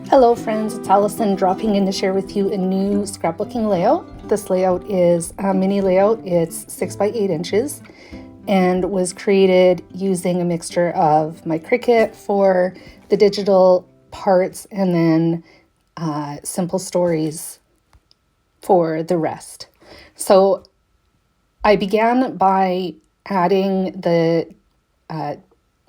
Hello friends, it's Allison dropping in to share with you a new scrapbooking layout. This layout is a mini layout. It's 6 by 8 inches and was created using a mixture of my Cricut for the digital parts and then simple stories for the rest. So I began by adding the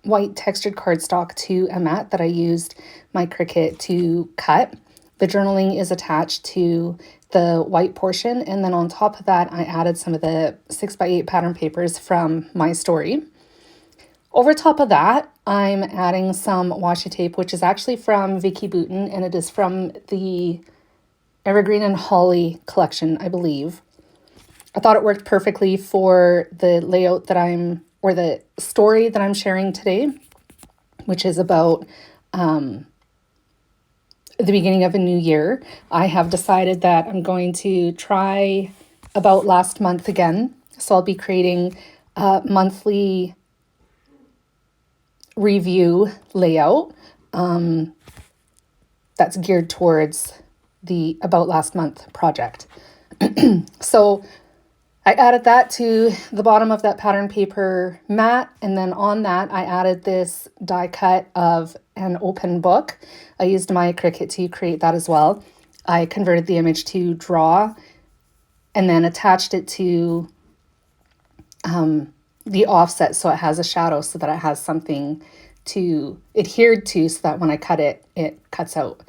white textured cardstock to a mat that I used my Cricut to cut. The journaling is attached to the white portion, and then on top of that I added some of the 6 by 8 pattern papers from my story. Over top of that I'm adding some washi tape, which is actually from Vicki Boutin, and it is from the Evergreen and Holly collection, I believe. I thought it worked perfectly for the layout that or the story that I'm sharing today, which is about the beginning of a new year. I have decided that I'm going to try about last month again. So I'll be creating a monthly review layout that's geared towards the about last month project. So I added that to the bottom of that pattern paper mat, and then on that I added this die cut of an open book. I used my Cricut to create that as well. I converted the image to draw and then attached it to the offset so it has a shadow, so that it has something to adhere to, so that when I cut it, it cuts out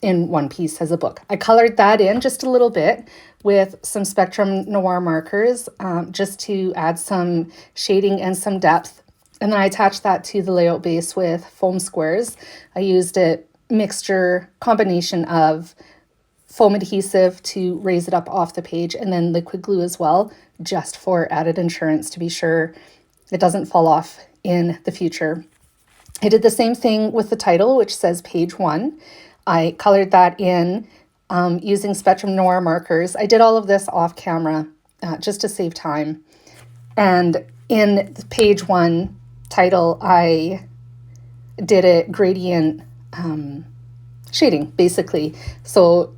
in one piece as a book. I colored that in just a little bit with some Spectrum Noir markers just to add some shading and some depth. And then I attached that to the layout base with foam squares. I used a combination of foam adhesive to raise it up off the page, and then liquid glue as well, just for added insurance to be sure it doesn't fall off in the future. I did the same thing with the title, which says page 1. I colored that in using Spectrum Noir markers. I did all of this off camera just to save time. And in the page 1 title, I did a gradient shading, basically. So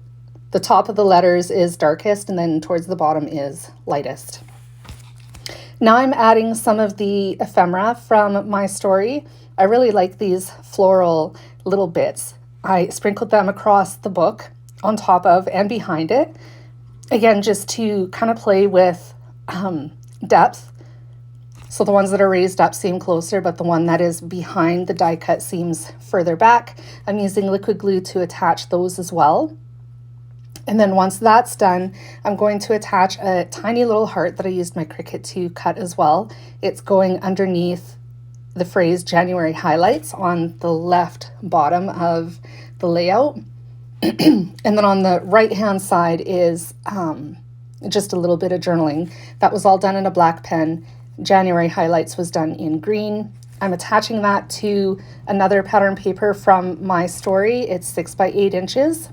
the top of the letters is darkest, and then towards the bottom is lightest. Now I'm adding some of the ephemera from my story. I really like these floral little bits. I sprinkled them across the book, on top of and behind it. Again, just to kind of play with depth. So the ones that are raised up seem closer, but the one that is behind the die cut seems further back. I'm using liquid glue to attach those as well. And then once that's done, I'm going to attach a tiny little heart that I used my Cricut to cut as well. It's going underneath the phrase January highlights on the left bottom of the layout. And then on the right hand side is just a little bit of journaling. That was all done in a black pen. January highlights was done in green. I'm attaching that to another pattern paper from my story. It's 6 by 8 inches.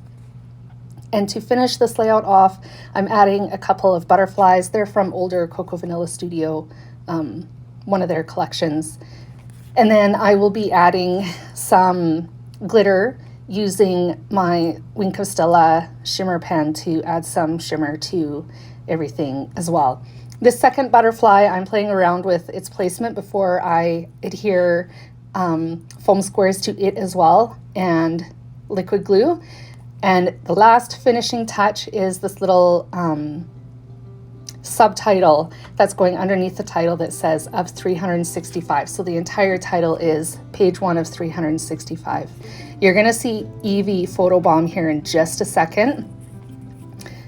And to finish this layout off, I'm adding a couple of butterflies. They're from older Coco Vanilla Studio, one of their collections. And then I will be adding some glitter using my Wink of Stella shimmer pen to add some shimmer to everything as well. This second butterfly, I'm playing around with its placement before I adhere foam squares to it as well, and liquid glue. And the last finishing touch is this little subtitle that's going underneath the title that says of 365. So the entire title is page 1 of 365. You're gonna see Evie photobomb here in just a second.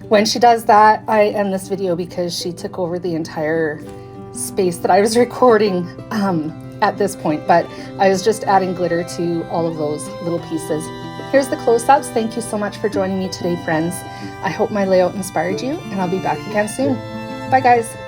When she does that, I end this video because she took over the entire space that I was recording at this point, but I was just adding glitter to all of those little pieces. Here's the close-ups. Thank you so much for joining me today, friends. I hope my layout inspired you, and I'll be back again soon. Bye, guys.